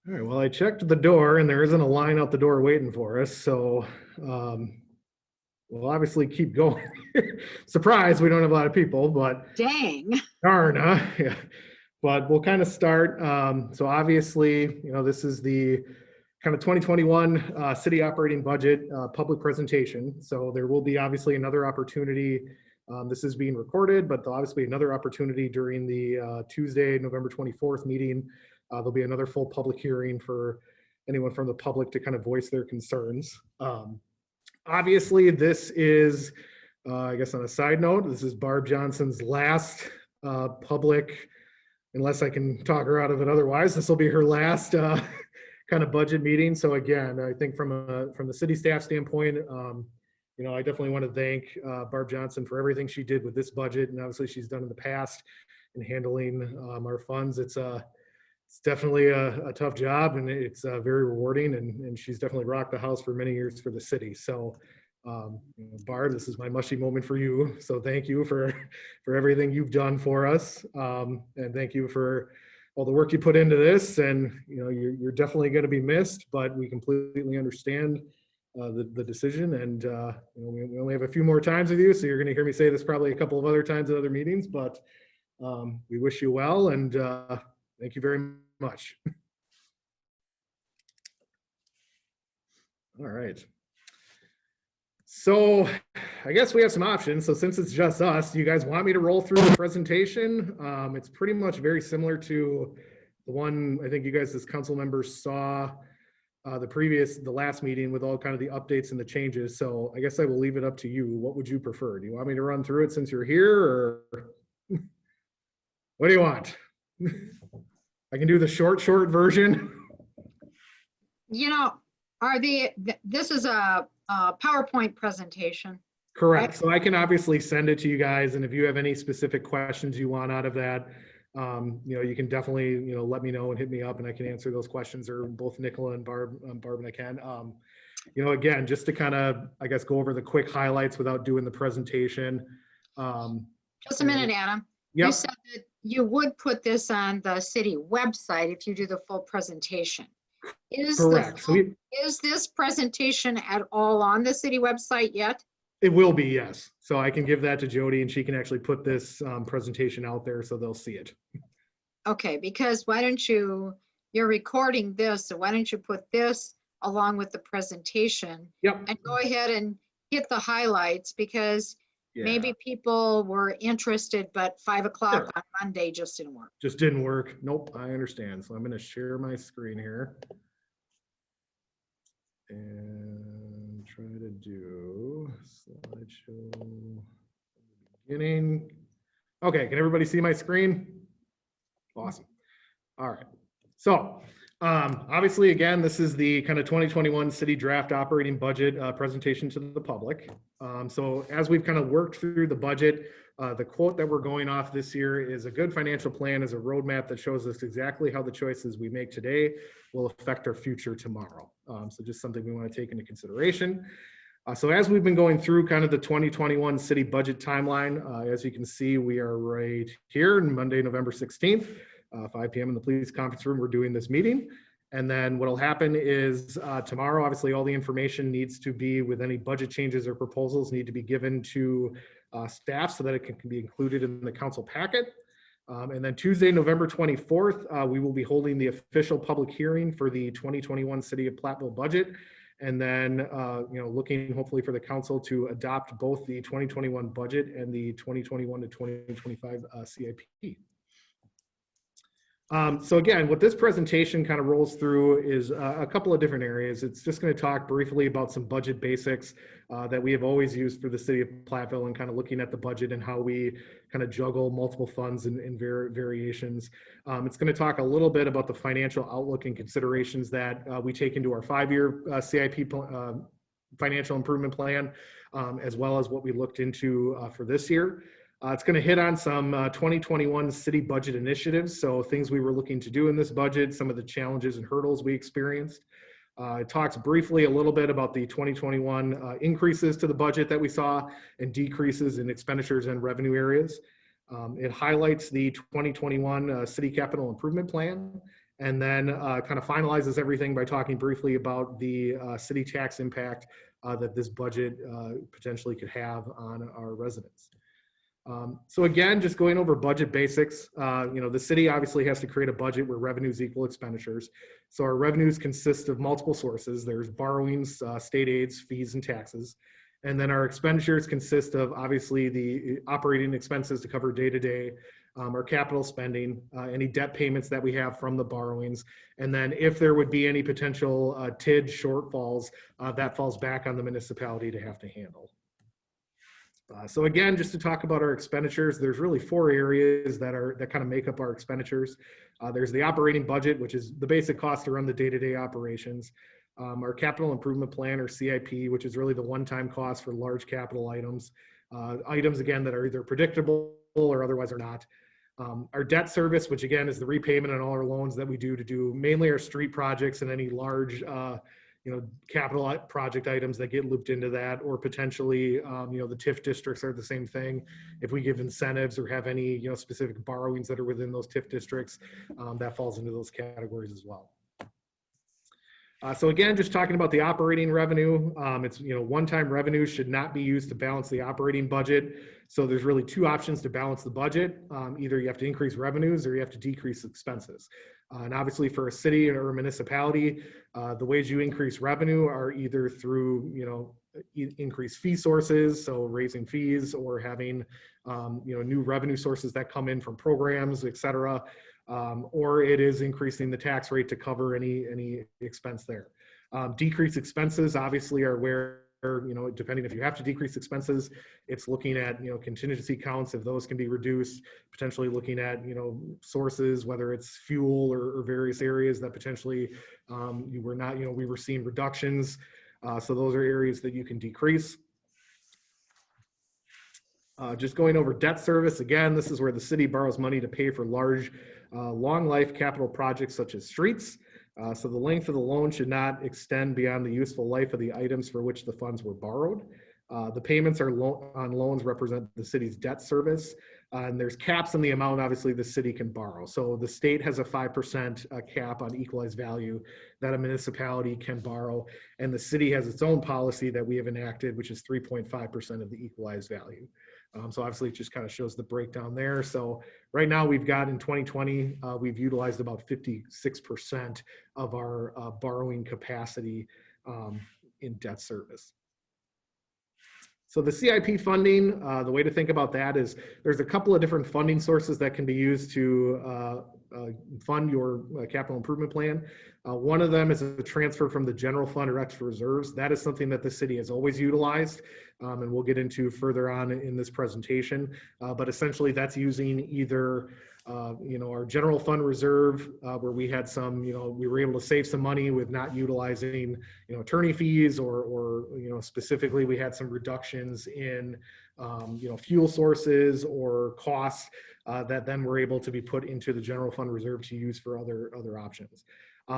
All right, well, I checked the door and there isn't a line out the door waiting for us, so we'll obviously keep going. Surprise, we don't have a lot of people, but Dang. darn, yeah. But we'll kind of start. So obviously, this is the kind of 2021 city operating budget public presentation. So there will be obviously another opportunity. This is being recorded, but there'll obviously be another opportunity during the Tuesday, November 24th meeting. There'll be another full public hearing for anyone from the public to kind of voice their concerns. Obviously, this is, I guess on a side note, this is Barb Johnson's last public, unless I can talk her out of it otherwise, this will be her last kind of budget meeting. So again, I think from the city staff standpoint, I definitely want to thank Barb Johnson for everything she did with this budget, and obviously she's done in the past in handling our funds. It's definitely a tough job, and it's very rewarding, and she's definitely rocked the house for many years for the city. So Barb, this is my mushy moment for you. So thank you for everything you've done for us. And thank you for all the work you put into this. And you're definitely going to be missed, but we completely understand the decision. And we only have a few more times with you, so you're going to hear me say this probably a couple of other times at other meetings, but we wish you well, and thank you very much. All right. So I guess we have some options. So since it's just us, do you guys want me to roll through the presentation? It's pretty much very similar to the one I think you guys as council members saw the last meeting with all kind of the updates and the changes. So I guess I will leave it up to you. What would you prefer? Do you want me to run through it since you're here, or what do you want? I can do the short version. This is a PowerPoint presentation. Correct. Right? So I can obviously send it to you guys, and if you have any specific questions you want out of that, you can definitely let me know and hit me up, and I can answer those questions, or both Nicola and Barb and I can. Again, just to kind of, I guess, go over the quick highlights without doing the presentation. Just a minute, Adam. Yep. You said that you would put this on the city website if you do the full presentation. Correct. Is this presentation at all on the city website yet? It will be, yes. So I can give that to Jody, and she can actually put this presentation out there so they'll see it. Okay, because you're recording this, so why don't you put this along with the presentation? Yep. And go ahead and hit the highlights, because maybe people were interested, but 5 o'clock on Monday just didn't work. Just didn't work. Nope, I understand. So I'm going to share my screen here and try to do slideshow beginning. Okay, can everybody see my screen? Awesome. All right. So obviously, again, this is the kind of 2021 city draft operating budget presentation to the public. So as we've kind of worked through the budget, the quote that we're going off this year is: a good financial plan is a roadmap that shows us exactly how the choices we make today will affect our future tomorrow. So just something we want to take into consideration. So as we've been going through kind of the 2021 city budget timeline, as you can see, we are right here on Monday, November 16th. 5 p.m. in the police conference room, we're doing this meeting. And then what will happen is tomorrow, obviously all the information needs to be, with any budget changes or proposals, need to be given to staff so that it can be included in the council packet. And then Tuesday, November 24th, we will be holding the official public hearing for the 2021 City of Platteville budget. And then, looking hopefully for the council to adopt both the 2021 budget and the 2021 to 2025 CIP. So again, what this presentation kind of rolls through is a couple of different areas. It's just going to talk briefly about some budget basics that we have always used for the city of Platteville, and kind of looking at the budget and how we kind of juggle multiple funds and variations. It's going to talk a little bit about the financial outlook and considerations that we take into our 5-year CIP financial improvement plan, as well as what we looked into for this year. It's going to hit on some 2021 city budget initiatives, so things we were looking to do in this budget, some of the challenges and hurdles we experienced. It talks briefly a little bit about the 2021 increases to the budget that we saw, and decreases in expenditures and revenue areas. It highlights the 2021 city capital improvement plan, and then kind of finalizes everything by talking briefly about the city tax impact that this budget potentially could have on our residents. So again, just going over budget basics, the city obviously has to create a budget where revenues equal expenditures. So our revenues consist of multiple sources. There's borrowings, state aids, fees, and taxes. And then our expenditures consist of obviously the operating expenses to cover day-to-day, our capital spending, any debt payments that we have from the borrowings. And then if there would be any potential TID shortfalls, that falls back on the municipality to have to handle. So again, just to talk about our expenditures, there's really 4 areas that kind of make up our expenditures. There's the operating budget, which is the basic cost to run the day-to-day operations. Our capital improvement plan, or CIP, which is really the one-time cost for large capital items. Items, again, that are either predictable or otherwise are not. Our debt service, which again is the repayment on all our loans that we do to do mainly our street projects and any large capital project items that get looped into that, or potentially, the TIF districts are the same thing. If we give incentives or have any, specific borrowings that are within those TIF districts, that falls into those categories as well. So again, just talking about the operating revenue, it's, one-time revenue should not be used to balance the operating budget. So there's really 2 options to balance the budget. Either you have to increase revenues or you have to decrease expenses. And obviously for a city or a municipality, the ways you increase revenue are either through, increased fee sources, so raising fees, or having, new revenue sources that come in from programs, et cetera. Or it is increasing the tax rate to cover any expense there. Decreased expenses obviously are where, depending if you have to decrease expenses, it's looking at, contingency counts, if those can be reduced, potentially looking at, sources, whether it's fuel or various areas that potentially we were seeing reductions. So those are areas that you can decrease. Just going over debt service, again, this is where the city borrows money to pay for large, long life capital projects such as streets. So the length of the loan should not extend beyond the useful life of the items for which the funds were borrowed. The payments on loans represent the city's debt service, and there's caps on the amount, obviously, the city can borrow. So the state has a 5% cap on equalized value that a municipality can borrow, and the city has its own policy that we have enacted, which is 3.5% of the equalized value. So obviously it just kind of shows the breakdown there. So right now we've got in 2020, we've utilized about 56% of our borrowing capacity in debt service. So the CIP funding, the way to think about that is there's a couple of different funding sources that can be used to fund your capital improvement plan. One of them is a transfer from the general fund or extra reserves. That is something that the city has always utilized, and we'll get into further on in this presentation. But essentially that's using either our general fund reserve, where we had some, we were able to save some money with not utilizing, attorney fees, or specifically we had some reductions in, fuel sources or costs that then were able to be put into the general fund reserve to use for other options.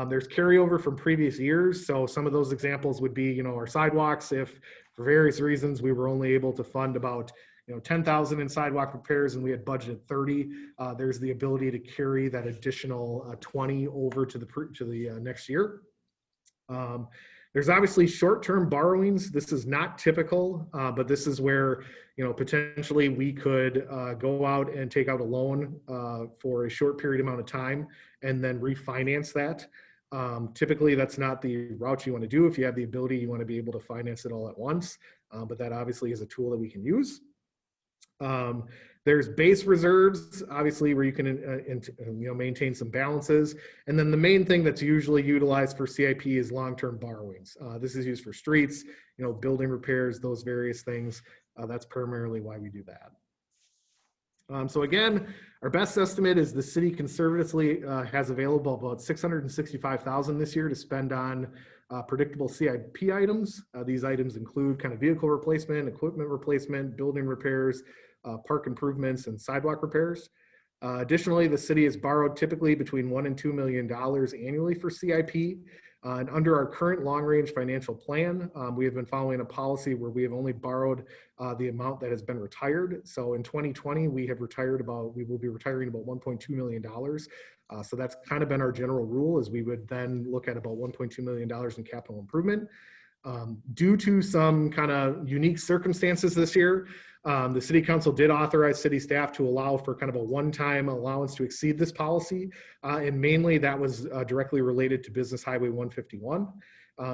There's carryover from previous years. So some of those examples would be, our sidewalks. If for various reasons we were only able to fund about 10,000 in sidewalk repairs and we had budgeted 30, there's the ability to carry that additional 20 over to the next year. There's obviously short-term borrowings. This is not typical, but this is where, potentially we could go out and take out a loan for a short period amount of time and then refinance that. Typically, that's not the route you want to do. If you have the ability, you want to be able to finance it all at once, but that obviously is a tool that we can use. There's base reserves, obviously, where you can maintain some balances. And then the main thing that's usually utilized for CIP is long-term borrowings. This is used for streets, building repairs, those various things. That's primarily why we do that. So again, our best estimate is the city conservatively has available about $665,000 this year to spend on predictable CIP items. These items include kind of vehicle replacement, equipment replacement, building repairs, park improvements, and sidewalk repairs. Additionally, the city has borrowed typically between $1 and $2 million annually for CIP. And under our current long-range financial plan, we have been following a policy where we have only borrowed the amount that has been retired. So in 2020, we will be retiring about $1.2 million So that's kind of been our general rule, is we would then look at about $1.2 million in capital improvement. Due to some kind of unique circumstances this year, the city council did authorize city staff to allow for kind of a one-time allowance to exceed this policy. And mainly that was directly related to Business Highway 151.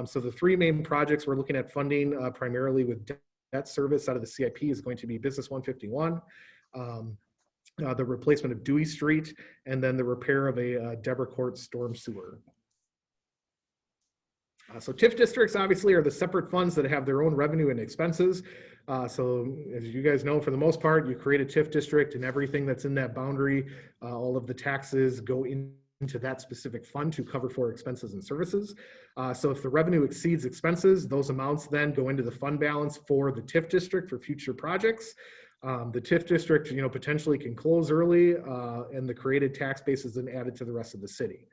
So the three main projects we're looking at funding primarily with debt service out of the CIP is going to be Business 151, the replacement of Dewey Street, and then the repair of a Deborah Court storm sewer. So TIF districts obviously are the separate funds that have their own revenue and expenses. So as you guys know, for the most part, you create a TIF district and everything that's in that boundary, all of the taxes go into that specific fund to cover for expenses and services. So if the revenue exceeds expenses, those amounts then go into the fund balance for the TIF district for future projects. The TIF district, potentially can close early, and the created tax base is then added to the rest of the city.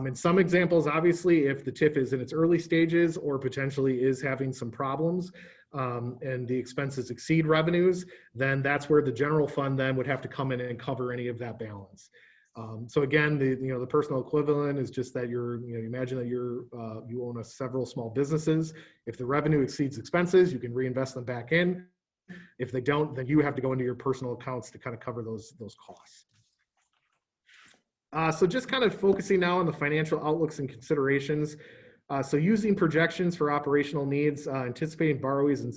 In some examples, obviously, if the TIF is in its early stages or potentially is having some problems and the expenses exceed revenues, then that's where the general fund then would have to come in and cover any of that balance. So again, the personal equivalent is just that you imagine that you own several small businesses. If the revenue exceeds expenses, you can reinvest them back in. If they don't, then you have to go into your personal accounts to kind of cover those costs. So just kind of focusing now on the financial outlooks and considerations. So using projections for operational needs, anticipating borrowings and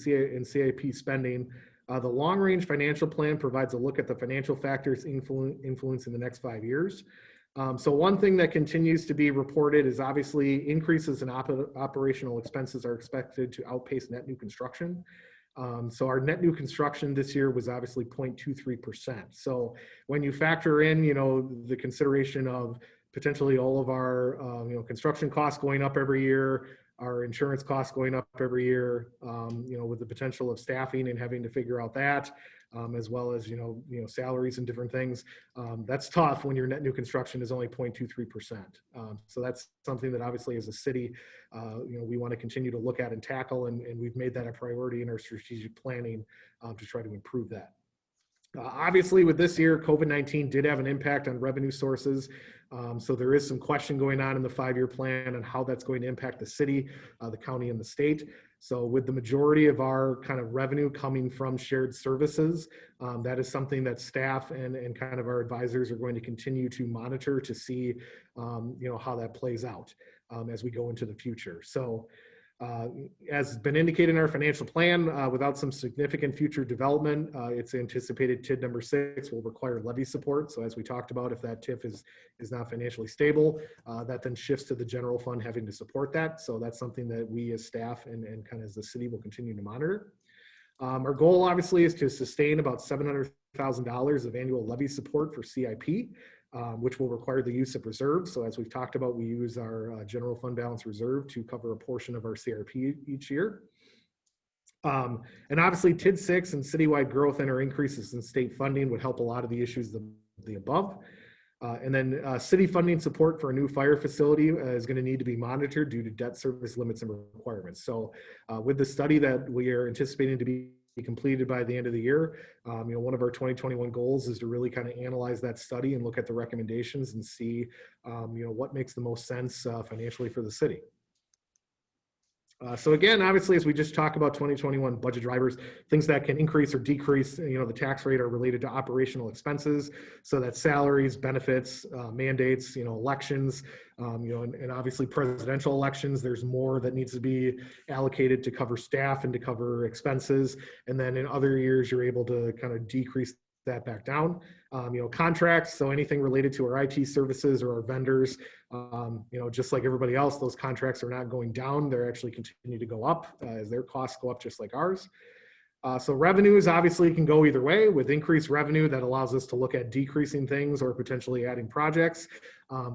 CIP spending, the long-range financial plan provides a look at the financial factors influencing the next 5 years. So one thing that continues to be reported is obviously increases in operational expenses are expected to outpace net new construction. So our net new construction this year was obviously 0.23%. So when you factor in, the consideration of potentially all of our, construction costs going up every year, our insurance costs going up every year, with the potential of staffing and having to figure out that, as well as, salaries and different things, that's tough when your net new construction is only 0.23%. So that's something that obviously as a city, we want to continue to look at and tackle, and we've made that a priority in our strategic planning to try to improve that. Obviously, with this year, COVID-19 did have an impact on revenue sources. So there is some question going on in the 5-year plan and how that's going to impact the city, the county, and the state. So with the majority of our kind of revenue coming from shared services, that is something that staff and kind of our advisors are going to continue to monitor to see, how that plays out as we go into the future. So as been indicated in our financial plan, without some significant future development, it's anticipated TID number 6 will require levy support. So as we talked about, if that TIF is not financially stable, that then shifts to the general fund having to support that. So that's something that we as staff and kind of as the city will continue to monitor. Our goal obviously is to sustain about $700,000 of annual levy support for CIP. Which will require the use of reserves. So as we've talked about, we use our general fund balance reserve to cover a portion of our CRP each year. And obviously TID 6 and citywide growth and or increases in state funding would help a lot of the issues of the above. And then city funding support for a new fire facility is going to need to be monitored due to debt service limits and requirements. So with the study that we are anticipating to be completed by the end of the year, one of our 2021 goals is to really kind of analyze that study and look at the recommendations and see, what makes the most sense financially for the city. So again, obviously, as we just talked about 2021 budget drivers, things that can increase or decrease, the tax rate are related to operational expenses. So that's salaries, benefits, mandates, elections, and obviously presidential elections. There's more that needs to be allocated to cover staff and to cover expenses. And then in other years, you're able to kind of decrease that back down. Contracts, so anything related to our IT services or our vendors, just like everybody else, those contracts are not going down. They're actually continue to go up as their costs go up just like ours. So revenues obviously can go either way. With increased revenue, that allows us to look at decreasing things or potentially adding projects.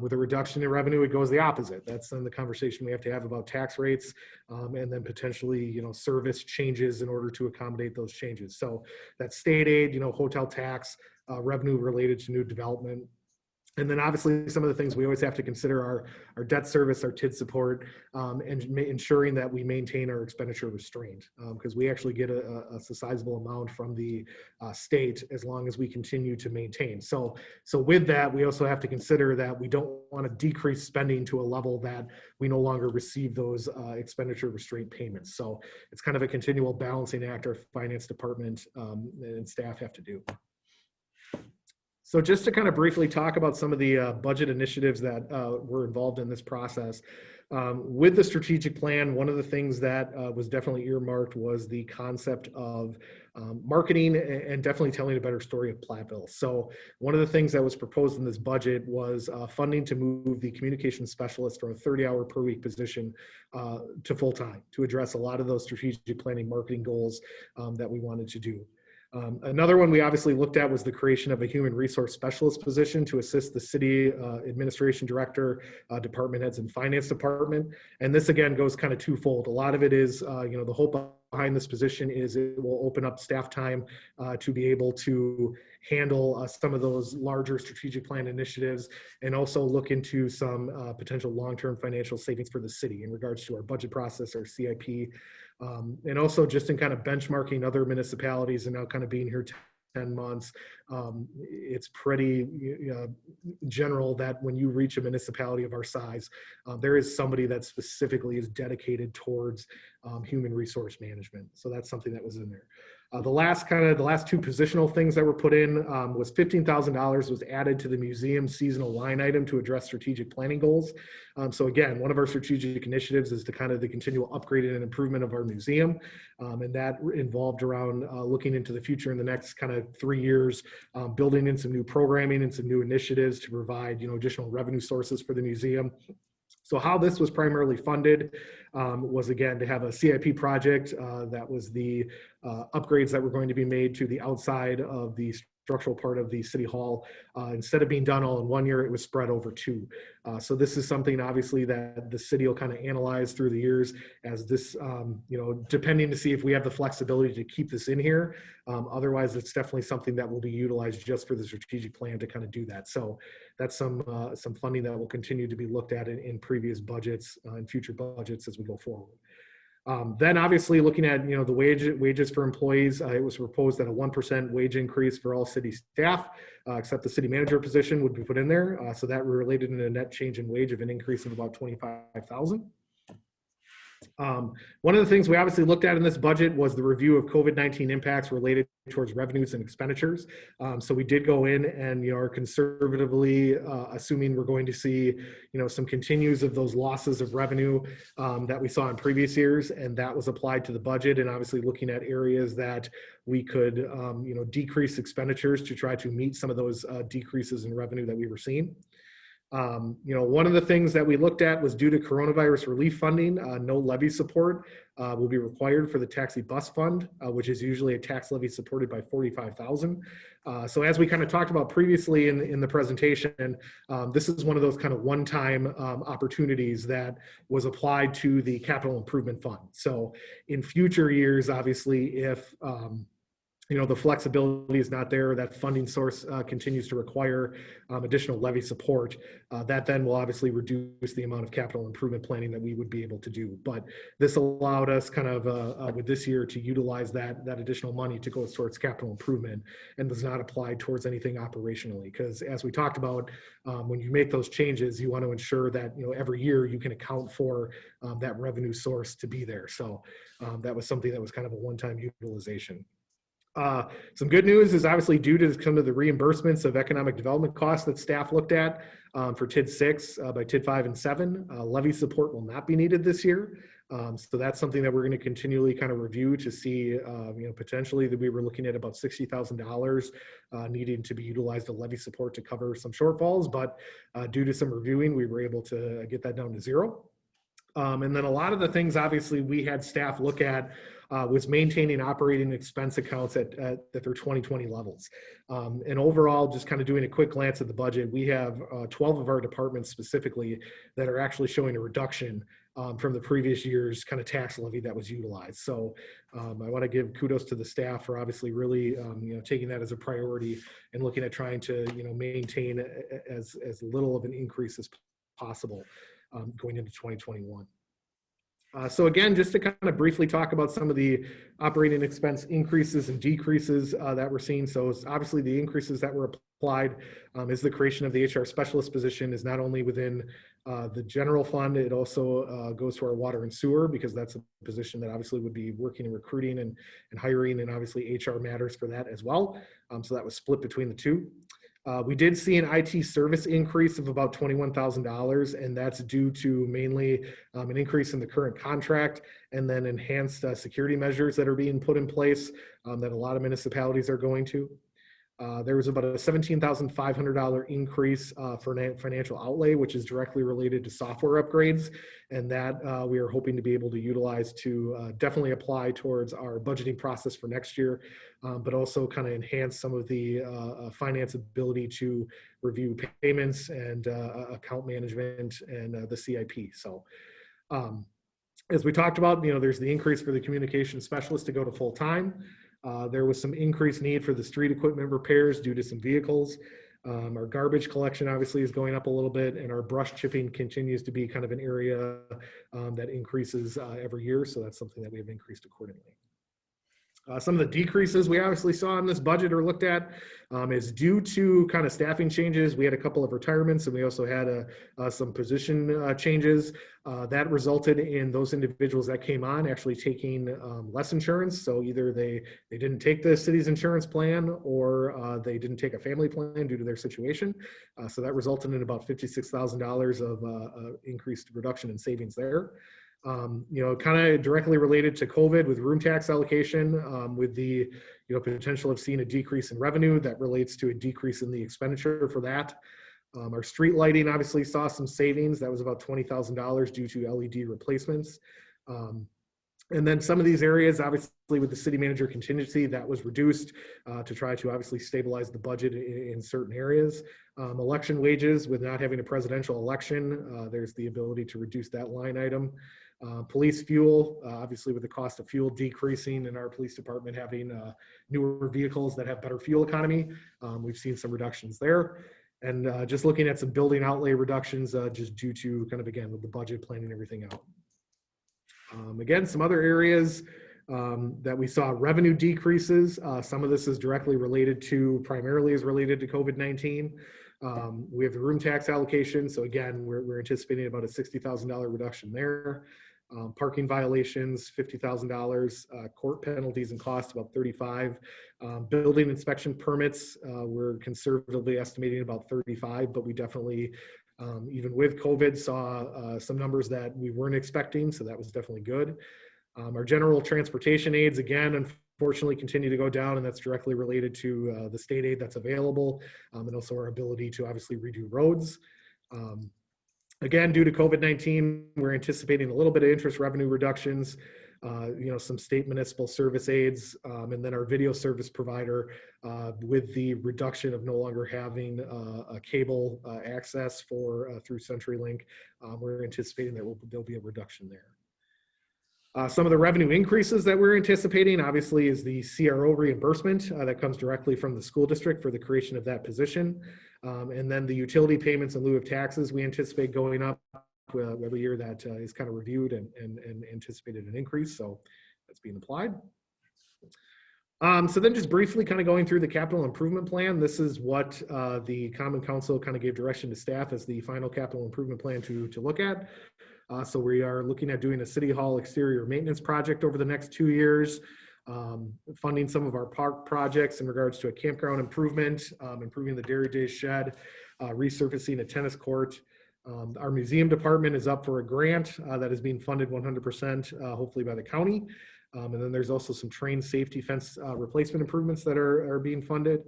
With a reduction in revenue, it goes the opposite. That's then the conversation we have to have about tax rates, and then potentially, service changes in order to accommodate those changes. So that's state aid, hotel tax, revenue related to new development. And then obviously some of the things we always have to consider are our debt service, our TID support, and ensuring that we maintain our expenditure restraint, because we actually get a sizable amount from the state as long as we continue to maintain. So with that, we also have to consider that we don't want to decrease spending to a level that we no longer receive those expenditure restraint payments. So it's kind of a continual balancing act our finance department and staff have to do. So just to kind of briefly talk about some of the budget initiatives that were involved in this process. With the strategic plan, one of the things that was definitely earmarked was the concept of marketing and definitely telling a better story of Platteville. So one of the things that was proposed in this budget was funding to move the communications specialist from a 30-hour per week position to full-time to address a lot of those strategic planning marketing goals that we wanted to do. Another one we obviously looked at was the creation of a human resource specialist position to assist the city administration director, department heads, and finance department. And this again goes kind of twofold. A lot of it is, the hope behind this position is it will open up staff time to be able to handle some of those larger strategic plan initiatives, and also look into some potential long-term financial savings for the city in regards to our budget process, our CIP, and also just in kind of benchmarking other municipalities and now kind of being here 10 months. It's pretty general that when you reach a municipality of our size, there is somebody that specifically is dedicated towards human resource management. So that's something that was in there. The last two positional things that were put in was $15,000 was added to the museum seasonal line item to address strategic planning goals. So again, one of our strategic initiatives is to kind of the continual upgrading and improvement of our museum. And that involved around looking into the future in the next kind of 3 years, building in some new programming and some new initiatives to provide, additional revenue sources for the museum. So how this was primarily funded was, again, to have a CIP project that was the upgrades that were going to be made to the outside of the structural part of the city hall. Instead of being done all in 1 year, it was spread over 2. So this is something obviously that the city will kind of analyze through the years as this, depending to see if we have the flexibility to keep this in here. Otherwise, it's definitely something that will be utilized just for the strategic plan to kind of do that. So that's some funding that will continue to be looked at in previous budgets and future budgets as we go forward. Then obviously looking at, the wages for employees, it was proposed that a 1% wage increase for all city staff, except the city manager position would be put in there. So that related in a net change in wage of an increase of about $25,000. One of the things we obviously looked at in this budget was the review of COVID-19 impacts related towards revenues and expenditures. So we did go in and, are conservatively assuming we're going to see, some continues of those losses of revenue that we saw in previous years, and that was applied to the budget, and obviously looking at areas that we could, decrease expenditures to try to meet some of those decreases in revenue that we were seeing. One of the things that we looked at was due to coronavirus relief funding, no levy support will be required for the taxi bus fund, which is usually a tax levy supported by $45,000. So as we kind of talked about previously in the presentation, this is one of those kind of one-time opportunities that was applied to the capital improvement fund. So in future years, obviously, if the flexibility is not there, that funding source continues to require additional levy support, that then will obviously reduce the amount of capital improvement planning that we would be able to do. But this allowed us kind of with this year to utilize that additional money to go towards capital improvement and was not applied towards anything operationally. Because as we talked about, when you make those changes, you want to ensure that every year you can account for that revenue source to be there. So that was something that was kind of a one-time utilization. Some good news is obviously due to some of the reimbursements of economic development costs that staff looked at for TID 6 by TID 5 and 7, levy support will not be needed this year. So that's something that we're going to continually kind of review to see, potentially that we were looking at about $60,000 needing to be utilized to levy support to cover some shortfalls, but due to some reviewing, we were able to get that down to 0. And then a lot of the things obviously we had staff look at was maintaining operating expense accounts at their 2020 levels. And overall, just kind of doing a quick glance at the budget, we have 12 of our departments specifically that are actually showing a reduction from the previous year's kind of tax levy that was utilized. So I want to give kudos to the staff for obviously really taking that as a priority and looking at trying to maintain as little of an increase as possible going into 2021. So again, just to kind of briefly talk about some of the operating expense increases and decreases that we're seeing. So it's obviously the increases that were applied is the creation of the HR specialist position is not only within the general fund, it also goes to our water and sewer, because that's a position that obviously would be working and recruiting and hiring, and obviously HR matters for that as well. So that was split between the two. We did see an IT service increase of about $21,000, and that's due to mainly an increase in the current contract and then enhanced security measures that are being put in place that a lot of municipalities are going to. There was about a $17,500 increase for financial outlay, which is directly related to software upgrades, and that we are hoping to be able to utilize to definitely apply towards our budgeting process for next year, but also kind of enhance some of the finance ability to review payments and account management and the CIP. So as we talked about, there's the increase for the communication specialist to go to full time. There was some increased need for the street equipment repairs due to some vehicles. Our garbage collection obviously is going up a little bit, and our brush chipping continues to be kind of an area that increases every year. So that's something that we have increased accordingly. Some of the decreases we obviously saw in this budget or looked at is due to kind of staffing changes. We had a couple of retirements, and we also had some position changes that resulted in those individuals that came on actually taking less insurance. So either they didn't take the city's insurance plan, or they didn't take a family plan due to their situation. So that resulted in about $56,000 of increased reduction in savings there. Kind of directly related to COVID with room tax allocation, with the potential of seeing a decrease in revenue that relates to a decrease in the expenditure for that. Our street lighting obviously saw some savings. That was about $20,000 due to LED replacements. And then some of these areas, obviously with the city manager contingency, that was reduced to try to obviously stabilize the budget in certain areas. Election wages, with not having a presidential election, there's the ability to reduce that line item. Police fuel, obviously with the cost of fuel decreasing and our police department having newer vehicles that have better fuel economy, we've seen some reductions there. And just looking at some building outlay reductions just due to kind of, again, with the budget planning everything out. Again, some other areas that we saw revenue decreases. Some of this is directly related to, primarily is related to COVID-19. We have the room tax allocation. So again, we're anticipating about a $60,000 reduction there. Parking violations, $50,000. Court penalties and costs, about $35,000. Building inspection permits, we're conservatively estimating about $35,000, but we definitely, even with COVID, saw some numbers that we weren't expecting, so that was definitely good. Our general transportation aids, again, unfortunately continue to go down, and that's directly related to the state aid that's available, and also our ability to obviously redo roads. Again, due to COVID-19, we're anticipating a little bit of interest revenue reductions, some state municipal service aids, and then our video service provider, with the reduction of no longer having a cable access for through CenturyLink, we're anticipating that there'll be a reduction there. Some of the revenue increases that we're anticipating, obviously, is the CRO reimbursement that comes directly from the school district for the creation of that position. And then the utility payments in lieu of taxes, we anticipate going up every year. That is kind of reviewed and anticipated an increase. So that's being applied. So then just briefly kind of going through the capital improvement plan. This is what the Common Council kind of gave direction to staff as the final capital improvement plan to look at. So we are looking at doing a city hall exterior maintenance project over the next 2 years, funding some of our park projects in regards to a campground improvement, improving the Dairy Days shed, resurfacing a tennis court. Our museum department is up for a grant that is being funded 100%, hopefully by the county. And then there's also some train safety fence replacement improvements that are being funded.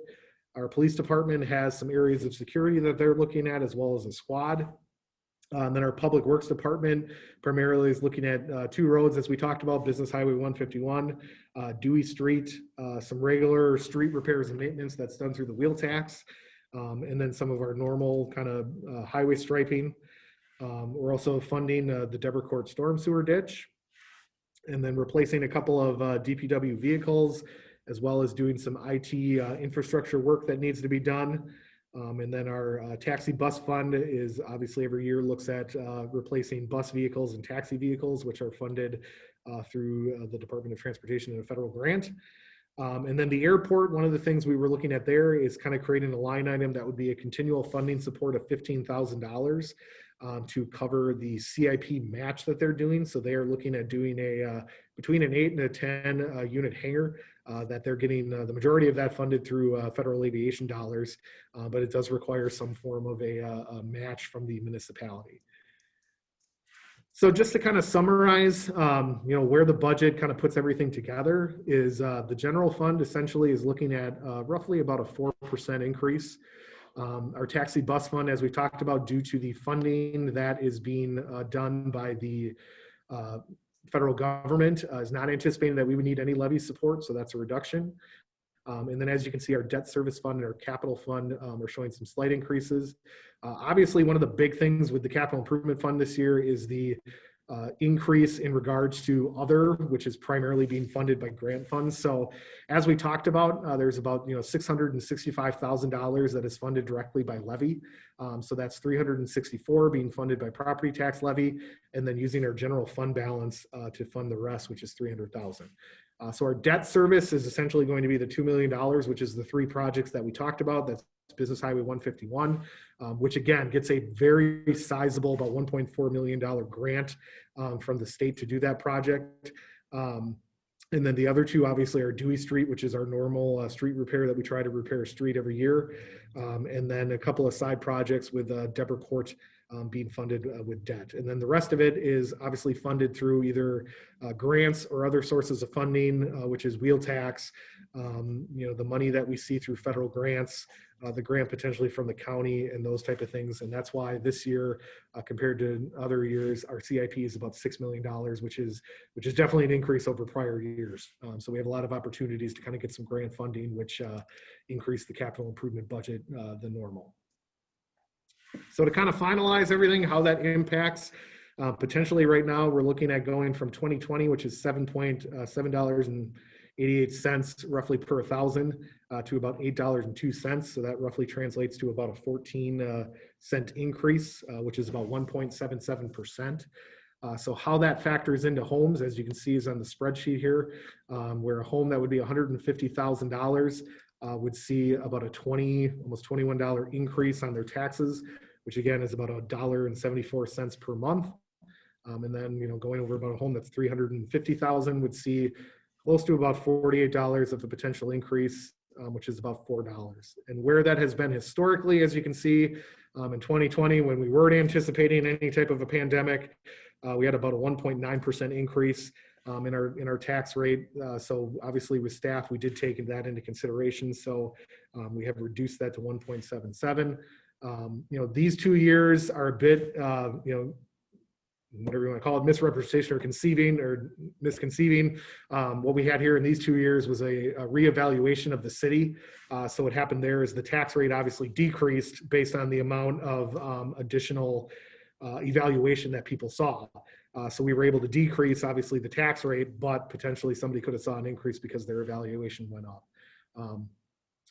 Our police department has some areas of security that they're looking at, as well as a squad. And then our public works department primarily is looking at 2 roads, as we talked about: Business Highway 151, Dewey Street, some regular street repairs and maintenance that's done through the wheel tax, and then some of our normal kind of highway striping. We're also funding the Deborah Court storm sewer ditch, and then replacing a couple of DPW vehicles, as well as doing some IT infrastructure work that needs to be done. And then our taxi bus fund is obviously every year looks at replacing bus vehicles and taxi vehicles, which are funded through the Department of Transportation and a federal grant. And then the airport, one of the things we were looking at there is kind of creating a line item that would be a continual funding support of $15,000 to cover the CIP match that they're doing. So they are looking at doing a between an 8 and a 10 unit hangar that they're getting the majority of that funded through federal aviation dollars, but it does require some form of a match from the municipality. So just to kind of summarize, where the budget kind of puts everything together is the general fund essentially is looking at roughly about a 4% increase. Our taxi bus fund, as we talked about, due to the funding that is being done by the federal government, is not anticipating that we would need any levy support, so that's a reduction. And then as you can see, our debt service fund and our capital fund are showing some slight increases. Obviously, one of the big things with the capital improvement fund this year is the increase in regards to other, which is primarily being funded by grant funds. So as we talked about, there's about $665,000 that is funded directly by levy. So that's $364 being funded by property tax levy, and then using our general fund balance to fund the rest, which is $300,000. So our debt service is essentially going to be the $2 million, which is the 3 projects that we talked about. That's Business Highway 151, which again gets a very sizable, about $1.4 million grant from the state to do that project. And then the other 2 obviously are Dewey Street, which is our normal street repair that we try to repair a street every year. And then a couple of side projects with Deborah Court being funded with debt. And then the rest of it is obviously funded through either grants or other sources of funding, which is wheel tax, the money that we see through federal grants, the grant potentially from the county, and those type of things. And that's why this year, compared to other years, our CIP is about $6 million, which is definitely an increase over prior years. So we have a lot of opportunities to kind of get some grant funding, which increase the capital improvement budget the normal. So to kind of finalize everything, how that impacts, potentially right now we're looking at going from 2020, which is $7.88 roughly per 1,000 to about $8.02. So that roughly translates to about a 14-cent increase, which is about 1.77%. So how that factors into homes, as you can see, is on the spreadsheet here, where a home that would be $150,000 would see about a almost $21 increase on their taxes, which again is about $1.74 per month. And then, going over about a home that's $350,000 would see close to about $48 of a potential increase, which is about $4. And where that has been historically, as you can see, in 2020, when we weren't anticipating any type of a pandemic, we had about a 1.9% increase in our tax rate. So obviously with staff, we did take that into consideration. So we have reduced that to 1.77. These 2 years are a bit, whatever you want to call it, misrepresentation or misconceiving. What we had here in these 2 years was a reevaluation of the city. So what happened there is the tax rate obviously decreased based on the amount of additional evaluation that people saw. So we were able to decrease, obviously, the tax rate, but potentially somebody could have saw an increase because their evaluation went up.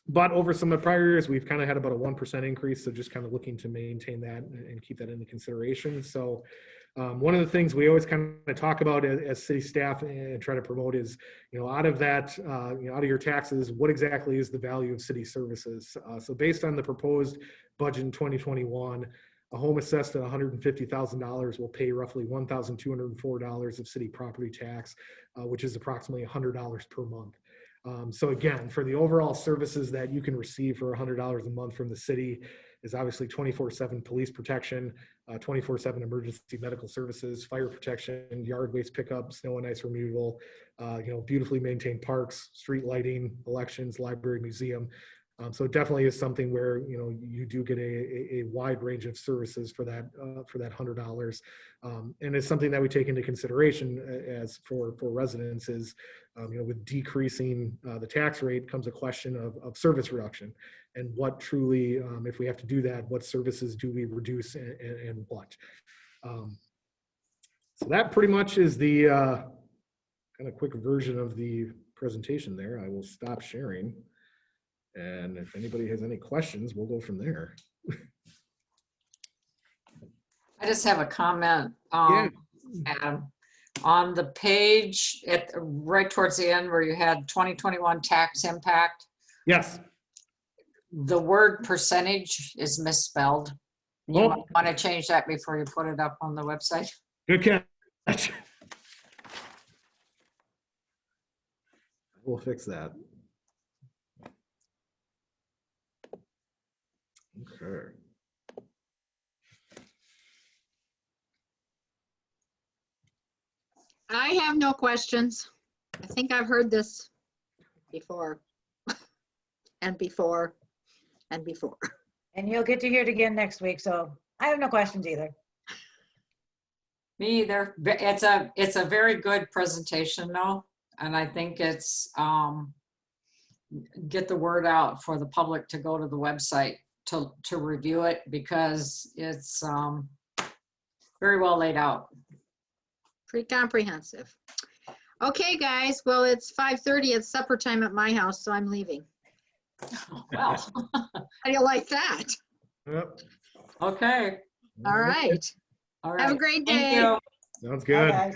But over some of the prior years, we've kind of had about a 1% increase. So just kind of looking to maintain that and keep that into consideration. So one of the things we always kind of talk about as city staff and try to promote is, out of that, out of your taxes, what exactly is the value of city services? So based on the proposed budget in 2021, a home assessed at $150,000 will pay roughly $1,204 of city property tax, which is approximately $100 per month. So again, for the overall services that you can receive for $100 a month from the city is obviously 24/7 police protection, 24/7 emergency medical services, fire protection, yard waste pickup, snow and ice removal, beautifully maintained parks, street lighting, elections, library, museum. So it definitely is something where, you know, you do get a wide range of services for that $100. And it's something that we take into consideration as for residents is, you know, with decreasing the tax rate comes a question of service reduction and what truly, if we have to do that, what services do we reduce and what. So that pretty much is the kind of quick version of the presentation there. I will stop sharing. And if anybody has any questions, we'll go from there. I just have a comment. Yeah. Adam, on the page right towards the end where you had 2021 tax impact, Yes. the word percentage is misspelled. You Oh. might want to change that before you put it up on the website. Good catch. We'll fix that. Okay. I have no questions. I think I've heard this before and before and before. And you'll get to hear it again next week, so I have no questions either. Me either. It's a very good presentation though. And I think it's get the word out for the public to go to the website to review it because it's very well laid out. Pretty comprehensive. Okay, guys, well, it's 5:30. It's supper time at my house, so I'm leaving. Well, How do you like that? Yep. okay. All right. All right. Have a great Thank day. you. Sounds Bye, good. guys.